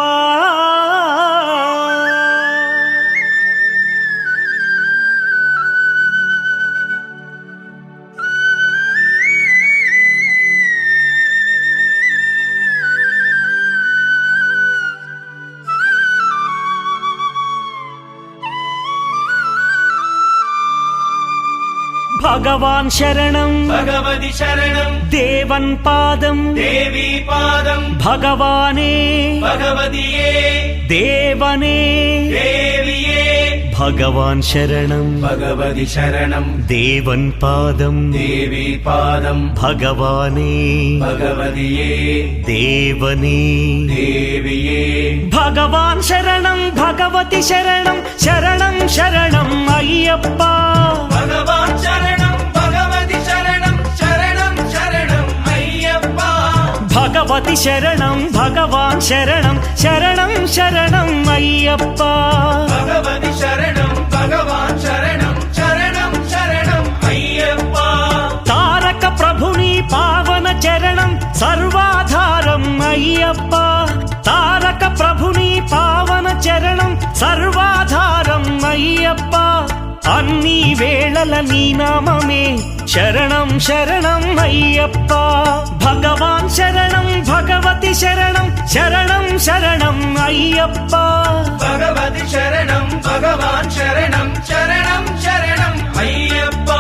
భగవాన్ శరణం భగవతి శరణం దేవన్ పాదం దేవీ పాదం భగవానే భగవతియే దేవనే దేవియే భగవాన్ శరణం భగవతి శరణం దేవన్ పాదం దేవీ పాదం భగవానే భగవతియే దేవనే దేవియే భగవాన్ శరణం భగవతి శరణం శరణం శరణం అయ్యప్ప భగవాన్ శరణం భగవతి శరణం శరణం శరణం అయ్యప్ప భగవతి శరణం భగవాన్ శరణం శరణం శరణం అయ్యప్ప భగవతి శరణం భగవాన్ శరణం శరణం శరణం అయ్యప్ప తారక ప్రభుని పావన చరణం సర్వాధారం అయ్యప్ప తారక ప్రభుని పావన చరణం సర్వాధారం అయ్యప్ప అన్ని వేళల నీ నామమే శరణం శరణం అయ్యప్ప భగవాన్ శరణం భగవతి శరణం శరణం శరణం అయ్యప్ప భగవతి శరణం భగవాన్ శరణం శరణం శరణం అయ్యప్ప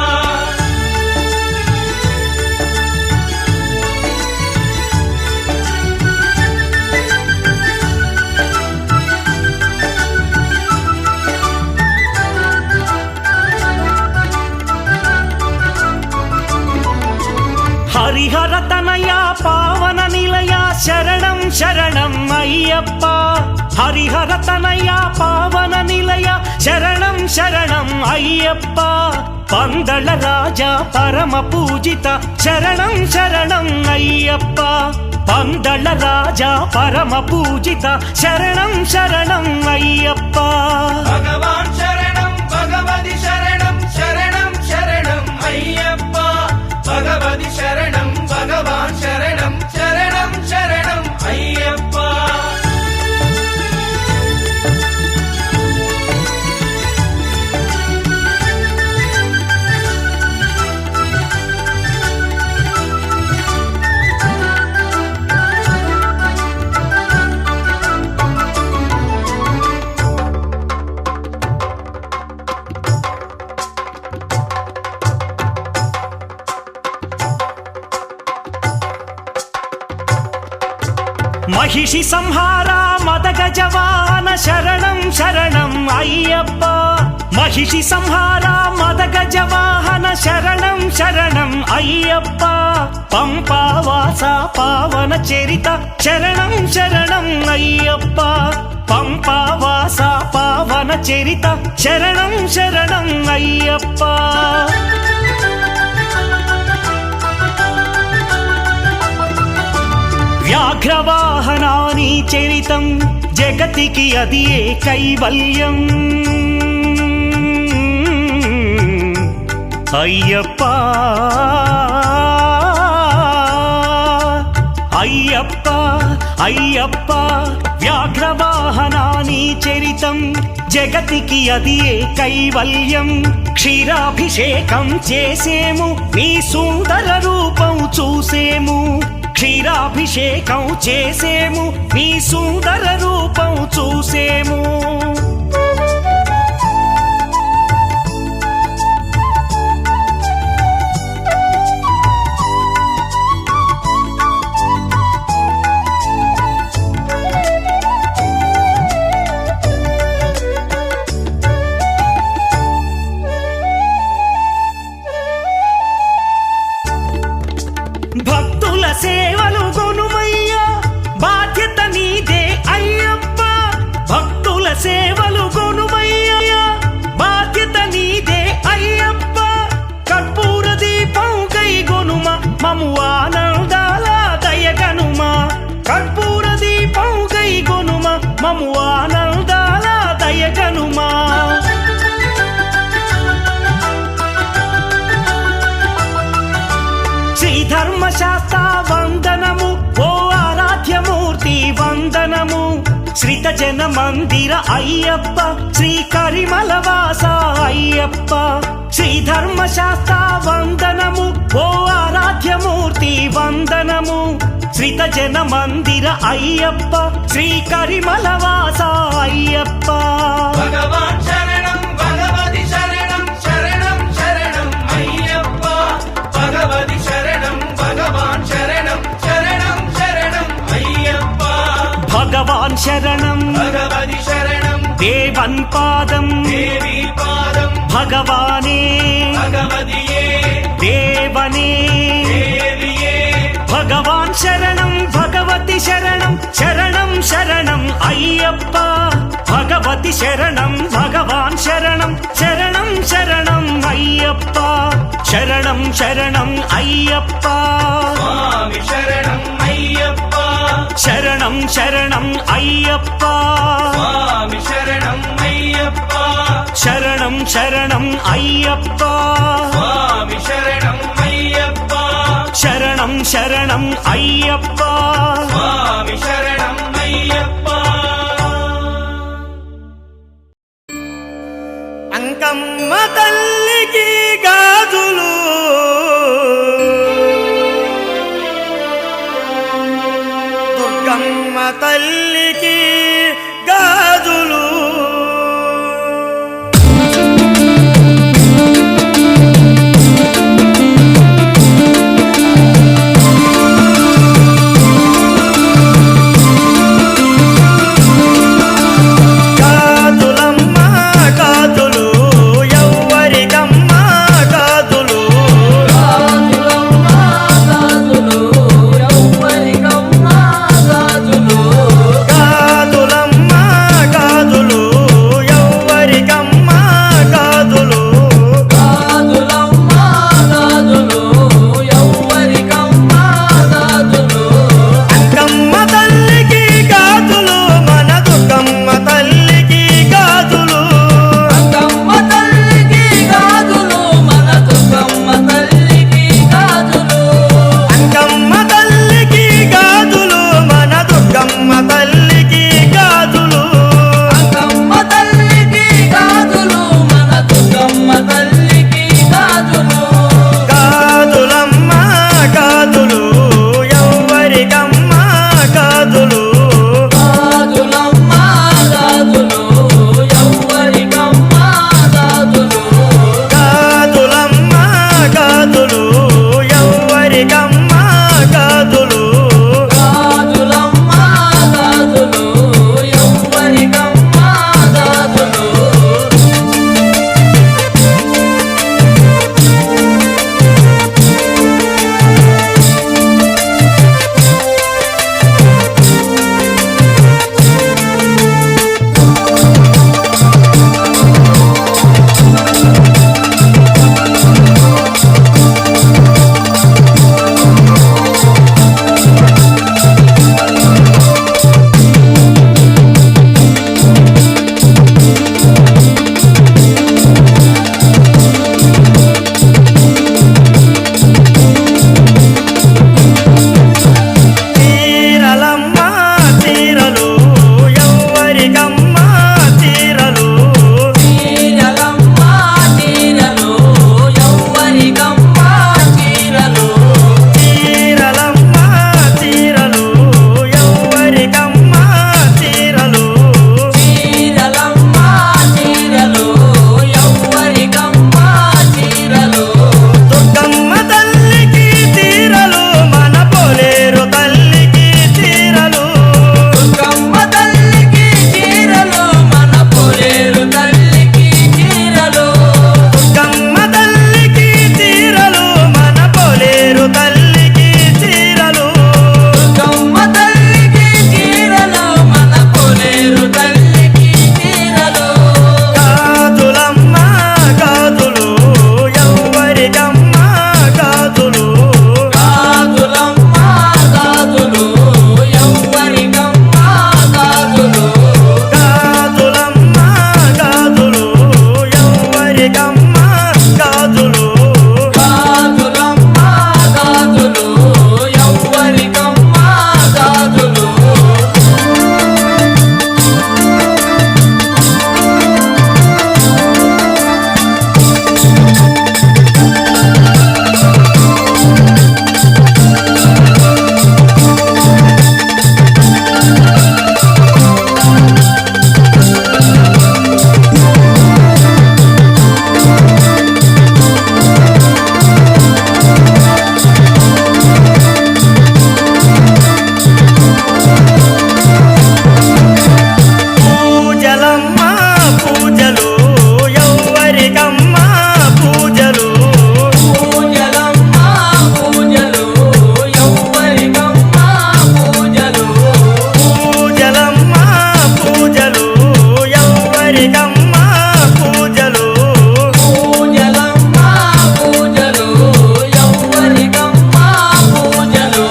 హరిహర తనయ పావన నిలయ శరణం శరణం అయ్యప్ప హరిహర తనయ పావన నిలయ శరణం శరణం అయ్యప్ప పందళ రాజా పరమ పూజిత శరణం శరణం అయ్యప్ప పందళ రాజా పరమ పూజిత శరణం శరణం అయ్యప్ప భగవాన్ శరణం భగవతి శరణం శరణం శరణం అయ్యప్ప భగవతి శరణం భగవాన్ శరణం శరణం శరణం అయ్యప్ప మహిషి సంహార మదగజ వాహన శరణం శరణం అయ్యప్ప మహిషి సంహార మదగజ వాహన శరణం శరణం అయ్యప్ప పంపావాస పావన చరిత శరణం శరణం అయ్యప్ప పంపావాస పావన చరిత శరణం శరణం అయ్యప్ప వ్యాఘ్రవాహనాని చరితం జగతికి అదియే కైవల్యం అయ్యప్ప అయ్యప్ప అయ్యప్ప వ్యాఘ్రవాహనాని చరితం జగతికి అదియే కైవల్యం క్షీరాభిషేకం చేసేము నీ సుందర రూపం చూసేము క్షీరాభిషేకం చేసేము నీ సుందర రూపం చూసేము భక్తుల సేవలు గొనుమయ్యా బాధ్యత నీదే అయ్యప్ప భక్తుల సేవలు గొనుమయ్యా బాధ్యత నీదే అయ్యప్ప శ్రీత జన మందిర అయ్యప్ప శ్రీ కరిమలవాస అయ్యప్ప శ్రీ ధర్మశాస్త్ర వందనము ఓ ఆరాధ్యమూర్తి వందనము శ్రీత జన మందిర అయ్యప్ప శ్రీ కరిమలవాస అయ్యప్ప భగవాన్ శరణం భగవతి శరణం శరణం శరణం అయ్యప్ప భగవతి శరణం భగవాన్ శరణం శరణం శరణం అయ్యప్ప భగవాన్ శరణం భగవతి శరణం దేవన్ పాదం దేవి పాదం భగవానే భగవతియే దేవనే దేవియే భగవాన్ శరణం భగవతి శరణం శరణం శరణం అయ్యప్ప భగవతి శరణం భగవాన్ శరణం శరణం శరణం అయ్యప్ప శరణం శరణం అయ్యప్ప స్వామి శరణం అయ్యప్ప శరణం శరణం అయ్యప్ప స్వామి శరణం అయ్యప్ప శరణం శరణం అయ్యప్ప స్వామి శరణం అయ్యప్ప శరణం శరణం అయ్యప్ప స్వామి శరణం అయ్యప్ప అంకమ్మ తల్లికి గాజులు దుర్గమ్మ తల్లికి గాజులు గాజులమ్మ గాజులు ఎవ్వరికమ్మ ఎవ్వరికమ్మ పూజలు పూజలమ్మ పూజలు ఎవ్వరికమ్మ పూజలు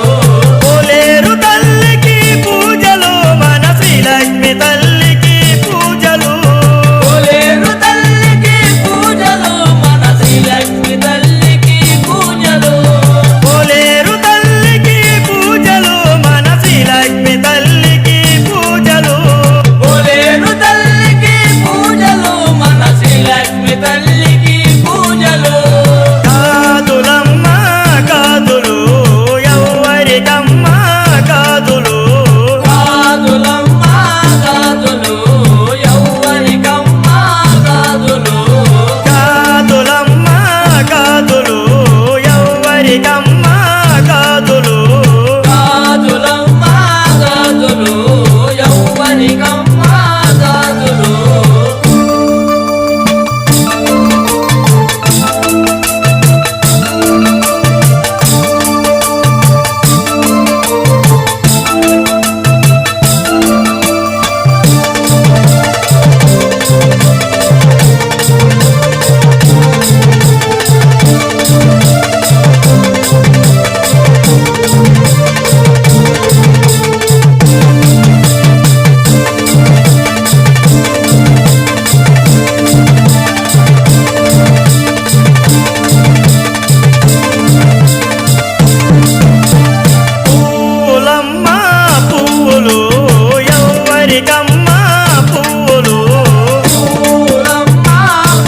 కోలేరు తల్లికి పూజలు మన శ్రీలక్ష్మి తల్లికి పూజలు కోలేరు తల్లికి పూజలు మన శ్రీలక్ష్మి తల్లికి పూజలు కోలేరు తల్లికి పూజలు మన శ్రీలక్ష్మి తల్లికి పూజలు కోలేరు తల్లికి పూజలు మన శ్రీలక్ష్మి తల్లికి పూజలు కాదులమ్మ కాదులు ఎవ్వరికమ్మ కాదులు కాదులమ్మ కాదులు ఎవ్వరికమ్మ కాదులు కాదులమ్మ కాదులు ఎవ్వరికమ్మ కాదులు కాదులమ్మ కాదులు ఎవ్వరికమ్మ కాదులు పూలమ్మ పువ్వులు ఎవ్వరికమ్మ పువ్వులు పూలమ్మ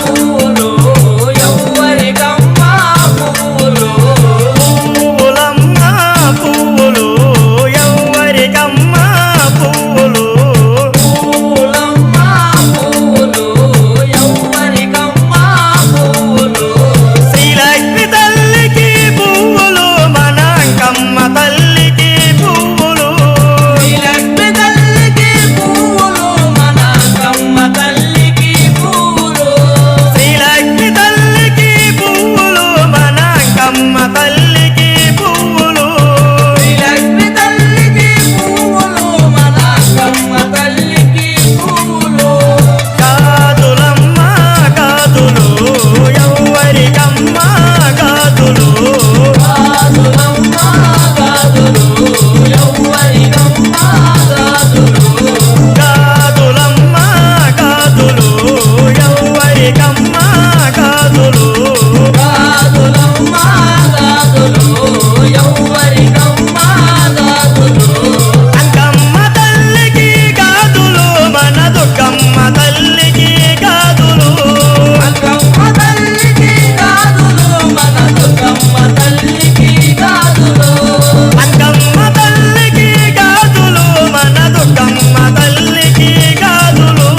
పూలు ఎవ్వరికమ్మ పూలు పూలమ్మ పువ్వులు ఎవ్వరికమ్మ పువ్వులు పూలమ్మ పూలు ఎవ్వరికమ్మ పూలు శ్రీలక్ష్మి తల్లికి పువ్వులు మన అంకమ్మ తల్లికి పువ్వులు శ్రీలక్ష్మి తల్లికి పూలు మన కమ్మ తల్లికి పూలు శ్రీలక్ష్మి తల్లికి పువ్వులు మన అంకమ్మ తల్లికి పువ్వులు శ్రీలక్ష్మి తల్లికి పూలు మన కమ్మ తల్లికి పూలు కాదులమ్మ కాదులు ఎవ్వరికమ్మ కాదులు కాదులమ్మ కాదులు ఎవ్వరికమ్మ కాదులు కాదులమ్మ కాదులు ఎవ్వరికమ్మ కాదులు కాదులమ్మ కాదులు ఎవ్వరికమ్మ కాదులు అంకమ్మ తల్లికి కాదులు మన దుర్గమ్మ తల్లికి కాదులు అంకమ్మ తల్లికి కాదులు మన దుర్గమ్మ తల్లికి కాదులు అంకమ్మ తల్లికి కాదులు మన దుర్గమ్మ తల్లికి కాదులు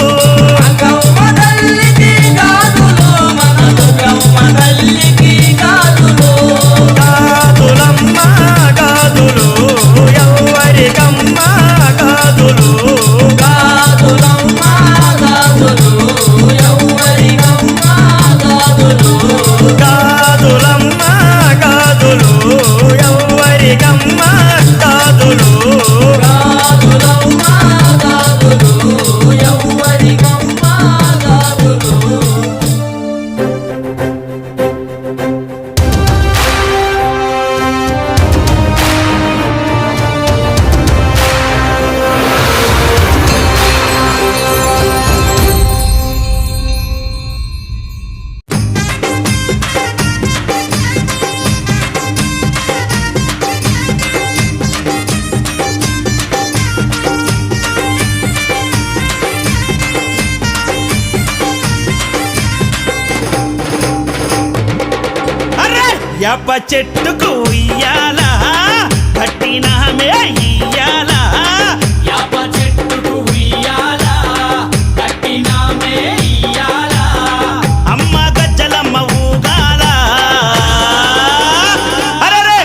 అంకమ్మ తల్లికి కాదులు మన దుర్గమ్మ తల్లికి కాదులు కాదులమ్మ కాదులు ఎవ్వరికమ్మ కాదులు కాదులమ్మ కాదులు ఎవ్వరికమ్మ కాదులు కాదులమ్మ కాదులు ఎవ్వరికమ్మ కాదులు కాదులమ్మ కాదులు ఎవ్వరికమ్మ కాదులు అరే యప్ప చెట్టుకు ఇయ్యాల కట్టినామే ఇయ్యాల యాప చెట్టుకు ఉయ్యాల కట్టినామే ఇయ్యాల అమ్మ గజ్జలమ్మ ఊగాల అరే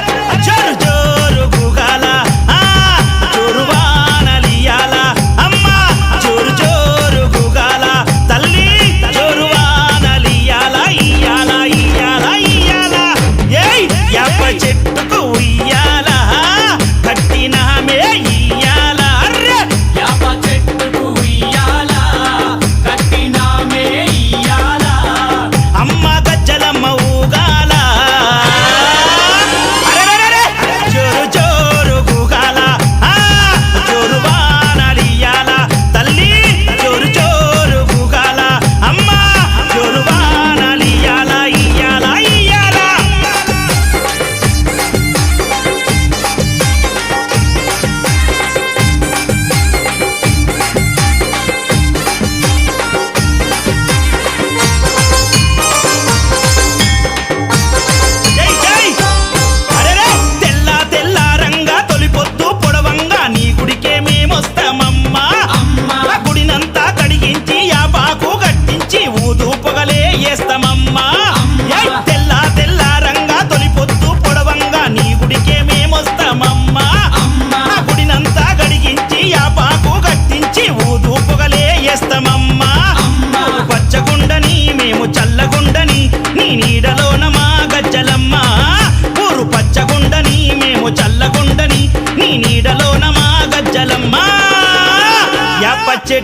జోరు జోరు గుగాల జోరు వానలియాల అమ్మ జోరు జోరు గుగాల తల్లి జోరు వానలియాల ఇయ్యాల ఇయ్యాల ఇయ్యాల ఏయ్ యప్ప చెట్టుకు ఇయ్యాల కట్టినామే ఇయ్యాల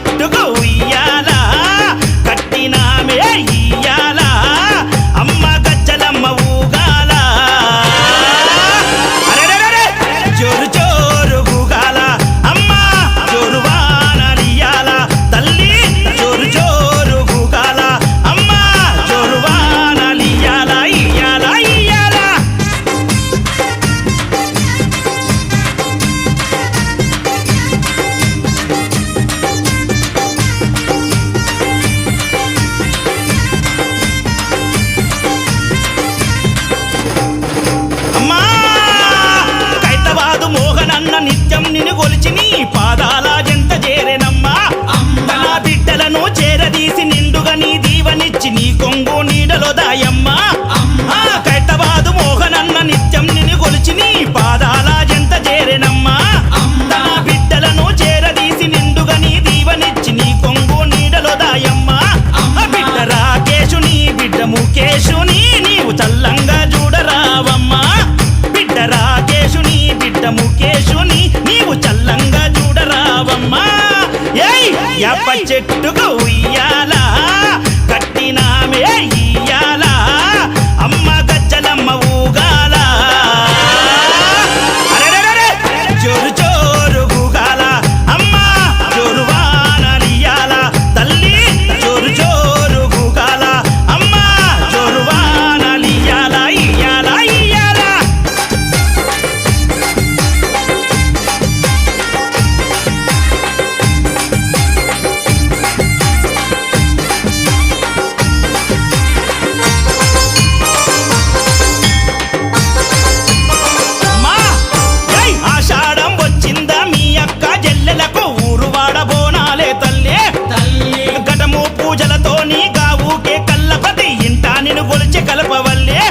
చెట్టుకు ఉయ్యాల కట్టినామే ఇయ్యాల అమ్మ గజ్జలమ్మ ఊగాల అరెరెరెరె! జోరు జోరు ఊగాల అమ్మ జోరు వానలియాల తల్లి జోరు జోరు ఊగాల అమ్మ జోరు వానలియాల ఇయ్యాల ఇయ్యాల అమ్మా కైతవాదు మోహనన్న నిత్యం నిన్ను కొలిచి నీ పాదాల జంత చేరెనమ్మా నా బిడ్డలను చేరదీసి నిండుగా నీ దీవనిచ్చి నీ కొంగు నీడలో దాయమ్మా కైతవాదు మోహనన్న నిత్యం నిన్ను కొలిచి నీ పాదాల జంత చేరెనమ్మా నా బిడ్డలను చేరదీసి నిండుగా నీ దీవనిచ్చి నీ కొంగు నీడలో దాయమ్మా బిడ్డ రాకేశుని బిడ్డ ముఖేశుని నీవు చల్లంగా చూడరావమ్మా బిడ్డ రాకేశుని బిడ్డ ముఖేశుని నీవు చల్లంగా చూడరావమ్మా ఏయ్ యాప చెట్టుకు ఉయ్యాల కట్టినామే ఇయ్యాల అమ్మ గజ్జలమ్మ ఊగాల అరెరెరెరె! జోరు జోరు ఊగాల అమ్మ జోరు వానలియాల తల్లి జోరు జోరు ఊగాల అమ్మ జోరు వానలియాల ఇయ్యాల ఇయ్యాల అమ్మా ఏయ్ ఆషాఢం వచ్చిందా మీ అక్క జల్లెలకు ఊరు వాడబోనాలే తల్లి ఘటము పూజలతోని గావుకే కల్లపతి ఇంటా నిన్ను గొలిచి కలపవల్లే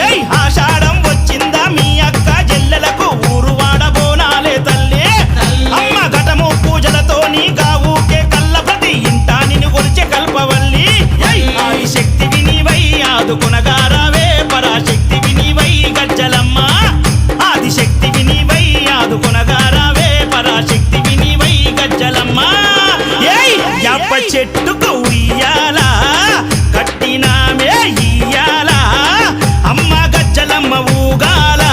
ఏయ్ ఆషాఢం వచ్చిందా మీ అక్క జల్లెలకు ఊరు వాడబోనాలే తల్లి అమ్మ ఘటము పూజలతోని గావుకే కల్లపతి ఇంటా నిన్ను గొలిచి కల్పవల్లి ఏయ్ ఆది శక్తి వినివై ఆదుకొనగారావే పరాశక్తి వినివై గజ్జలమ్మ ఆది శక్తి వినివై ఆదుకొనగారావే పరాశక్తి వినివై గజ్జలమ్మ ఏయ్ యాప చెట్టుకు ఉయ్యాల కట్టినామే ఇయ్యాల అమ్మ గజ్జలమ్మ ఊగాల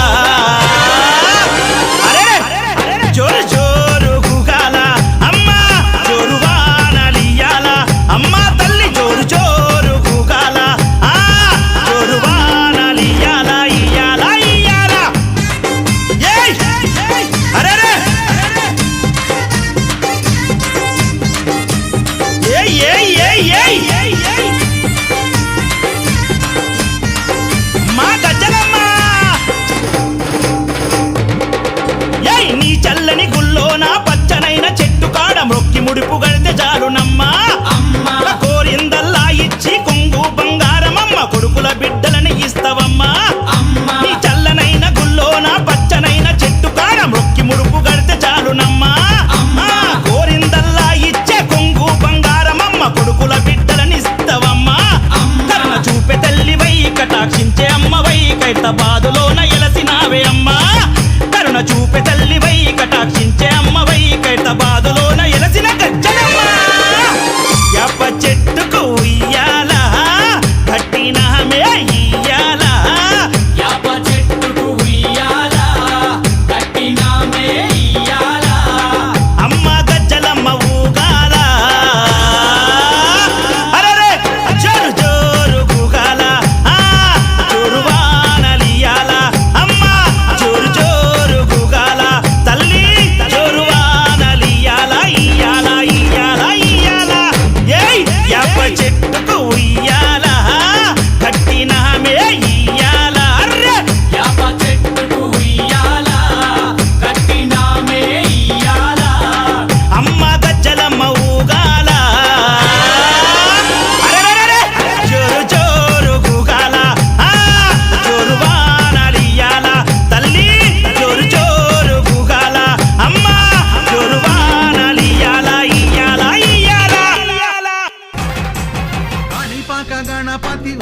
అరే జోరు జోరు ఊగాల అమ్మ జోరు వానలియాల అమ్మ తల్లి జోరు జోరు ఊగాల జోరు వానలియాల ఇయ్యాల ఇయ్యాల ఏయ్ అరెరె! ఏయ్ ఏయ్ ఏయ్ ఏయ్ మా గజ్జలమ్మ ఏయ్ నీ చల్లని గుల్లోన పచ్చనైన చెట్టు కాడ మొక్కి ముడుపు గడితే చాలునమ్మా కోరిందల్లా ఇచ్చి కొంగు బంగారమమ్మ కొడుకుల బిడ్డలని ఇస్తవమ్మా నీ చల్లనైన గుల్లోన పచ్చనైన చెట్టు కాడ మొక్కి ముడుపు గడితే చాలునమ్మా కోరిందల్లా ఇచ్చే కొంగు బంగారమమ్మ కొడుకుల బిడ్డలని ఇస్తవమ్మా కరుణ చూపె తల్లివై కటాక్షించే అమ్మవై కైతబాదులోన ఎలసినావే అమ్మా కరుణ చూపె తల్లివై కటాక్షించే అమ్మవై కైతబాదులోన ఎలసిన గజ్జలమ్మ యాప చెట్టుకు ఉయ్యాల కట్టినామే ఇయ్యాల యాప చెట్టుకు ఉయ్యాల కట్టినామే ఇయ్యాల అమ్మ గజ్జలమ్మ ఊగాల అరెరె! జోరు జోరు ఊగాల జోరు వానలియాల అమ్మ జోరు జోరు ఊగాల తల్లి జోరు వానలియాల ఇయ్యాల ఇయ్యాల ఇయ్యాల ఏయ్ యాప చెట్టుకు ఉయ్యాల కట్టినామే ఇయ్యాల అర్రె! యాప చెట్టుకు ఉయ్యాల కట్టినామే ఇయ్యాల అమ్మ గజ్జలమ్మ ఊగాల అరెరెరెరె! జోరు జోరు ఊగాల జోరు వానలియాల తల్లి జోరు జోరు ఊగాల అమ్మ జోరు వానలియాల ఇయ్యాల ఇయ్యాల కాణిపాక గణపతి